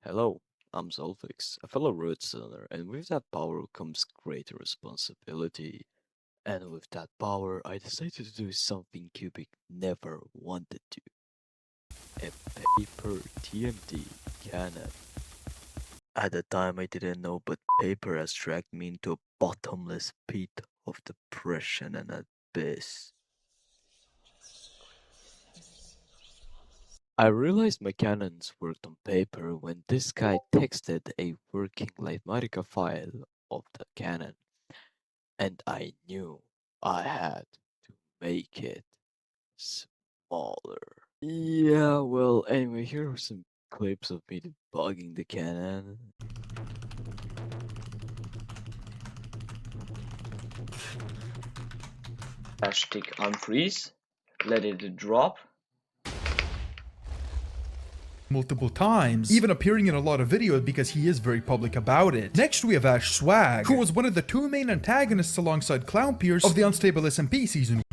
Hello, I'm Zolthyx, a fellow redstoner, and with that power comes greater responsibility. And with that power, I decided to do something Cubic never wanted to. A paper TNT cannon. At the time I didn't know, but paper has dragged me into a bottomless pit of depression and abyss. I realized my cannons worked on paper when this guy texted a working Litematica file of the cannon, and I knew I had to make it smaller. Yeah, well, anyway, here are some clips of me debugging the cannon. Hashtag unfreeze, let it drop. Multiple times, even appearing in a lot of videos because he is very public about it. Next we have Ash Swag, who was one of the two main antagonists alongside Clown Pierce of the Unstable SMP season.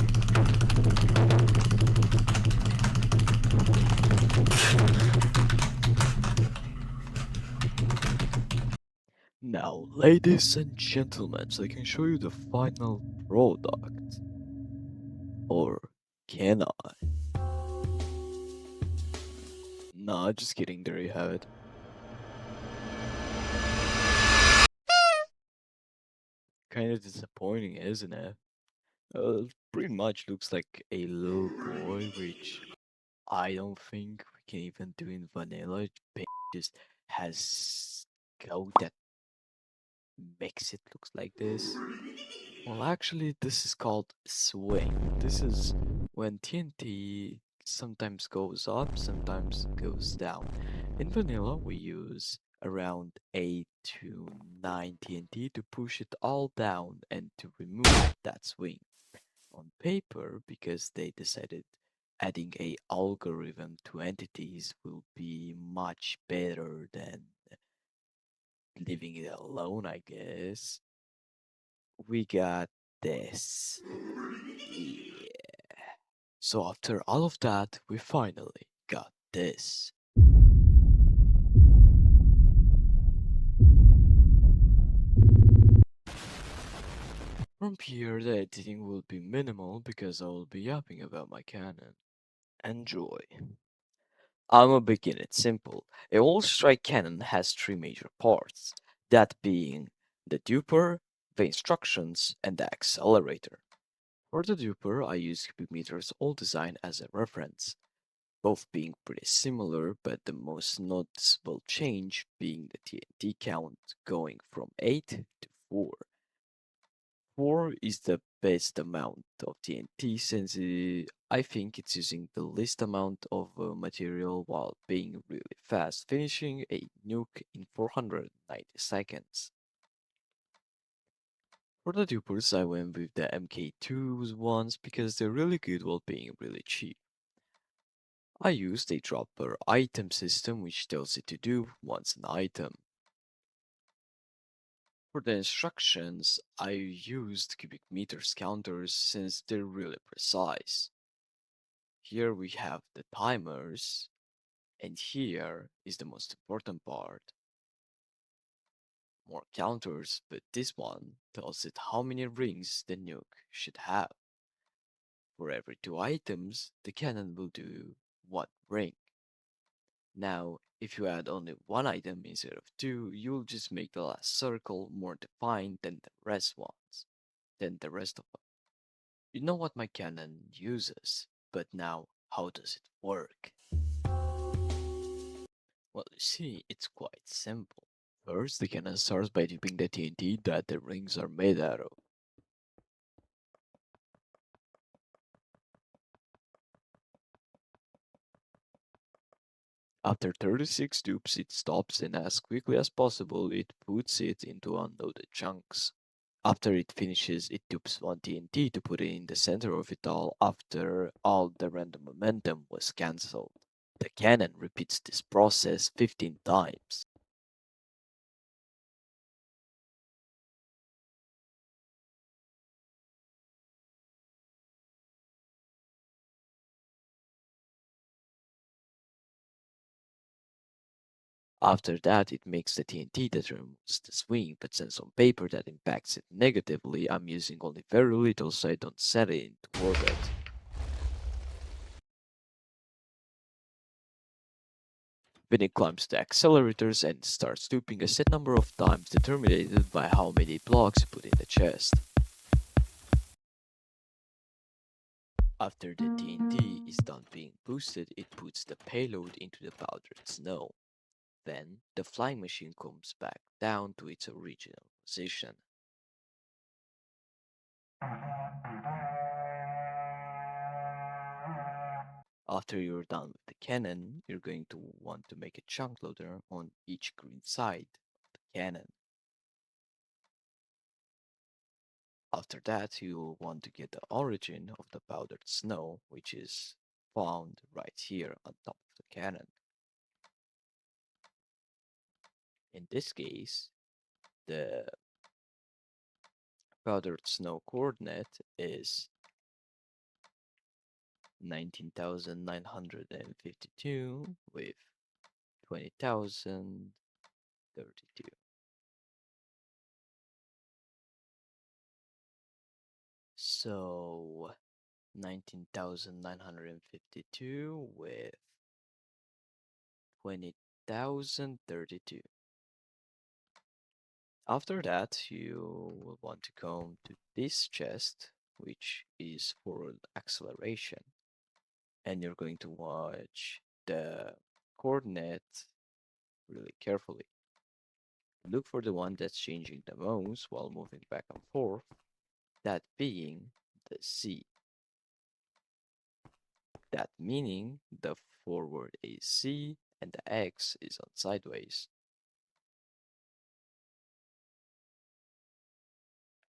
Now, ladies and gentlemen, so I can show you the final product. Or can I? Nah, just kidding, there you have it. Kinda disappointing, isn't it? Pretty much looks like a little boy, which I don't think we can even do in vanilla. Paint just has code that makes it looks like this. Well, actually, this is called swing. This is when TNT sometimes goes up, sometimes goes down. In vanilla, we use around 8 to 9 TNT to push it all down and to remove that swing. On paper, because they decided adding a algorithm to entities will be much better than leaving it alone, I guess. We got this. Yeah. So after all of that, we finally got this. From here, the editing will be minimal because I will be yapping about my cannon. Enjoy. I'ma begin it simple. A all-strike cannon has three major parts, that being the duper, the instructions, and the accelerator. For the duper, I use cubic meters old design as a reference, both being pretty similar, but the most noticeable change being the TNT count going from 8 to 4. 4 is the best amount of TNT since I think it's using the least amount of material while being really fast, finishing a nuke in 490 seconds. For the dupers, I went with the MK2 ones because they're really good while being really cheap. I used a drop per item system which tells it to do once an item. For the instructions, I used cubic meters counters since they're really precise. Here we have the timers, and here is the most important part. More counters, but this one tells it how many rings the nuke should have. For every 2 items, the cannon will do 1 ring. Now, if you add only 1 item instead of 2, you'll just make the last circle more defined than the rest of them. You know what my cannon uses, but now how does it work? Well, you see, it's quite simple. First, the cannon starts by dipping the TNT that the rings are made out of. After 36 dupes, it stops and as quickly as possible it puts it into unloaded chunks. After it finishes, it dupes 1 TNT to put it in the center of it all after all the random momentum was cancelled. The cannon repeats this process 15 times. After that, it makes the TNT that removes the swing but sends on paper that impacts it negatively. I'm using only very little so I don't set it into orbit. When it climbs the accelerators and starts looping a set number of times determined by how many blocks you put in the chest. After the TNT is done being boosted, it puts the payload into the powdered snow. Then, the flying machine comes back down to its original position. After you're done with the cannon, you're going to want to make a chunk loader on each green side of the cannon. After that, you'll want to get the origin of the powdered snow, which is found right here on top of the cannon. In this case, the powdered snow coordinate is 19,952 with 20,032. So 19,952 with 20,032. After that, you will want to come to this chest, which is for acceleration. And you're going to watch the coordinate really carefully. Look for the one that's changing the most while moving back and forth, that being the Z. That meaning the forward is Z and the X is on sideways.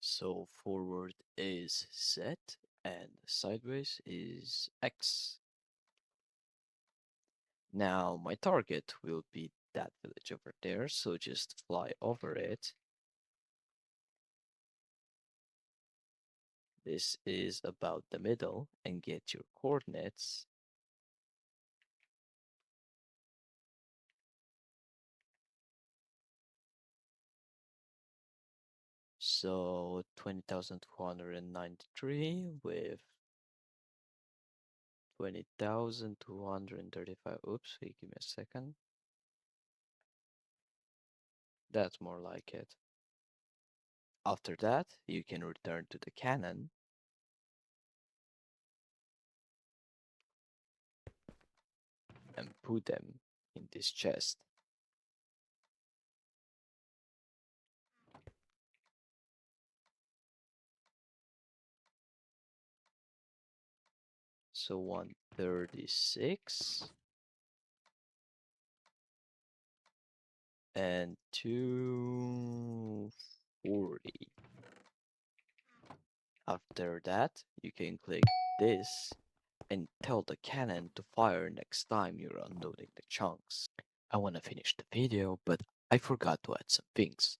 So forward is Z and sideways is X. Now my target will be that village over there, so just fly over it. This is about the middle and get your coordinates. So 20,293 with 20,235. Oops, wait, give me a second. That's more like it. After that, you can return to the cannon and put them in this chest. So 136 and 240. After that, you can click this and tell the cannon to fire next time you're unloading the chunks. I want to finish the video, but I forgot to add some things.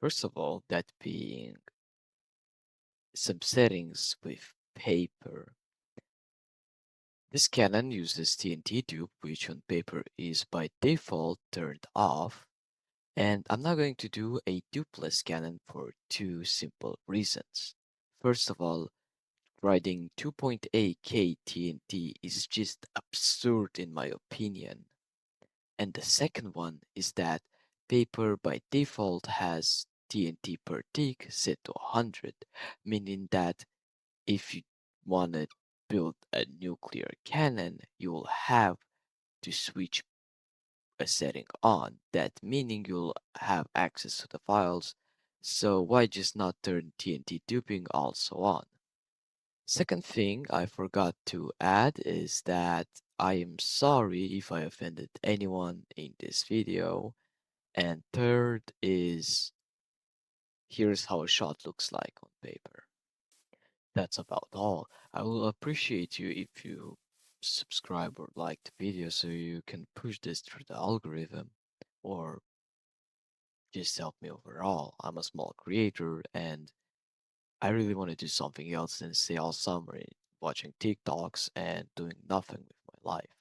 First of all, that being some settings with paper. This cannon uses TNT tube, which on paper is by default turned off. And I'm not going to do a tubeless cannon for two simple reasons. First of all, riding 2.8k TNT is just absurd in my opinion. And the second one is that paper by default has TNT per tick set to 100, meaning that if you want to build a nuclear cannon, you will have to switch a setting on. That meaning you'll have access to the files, so why just not turn TNT duping also on? Second thing I forgot to add is that I am sorry if I offended anyone in this video. And third is here's how a shot looks like on paper. That's about all. I will appreciate you if you subscribe or like the video so you can push this through the algorithm or just help me overall. I'm a small creator and I really want to do something else than stay all summer watching TikToks and doing nothing with my life.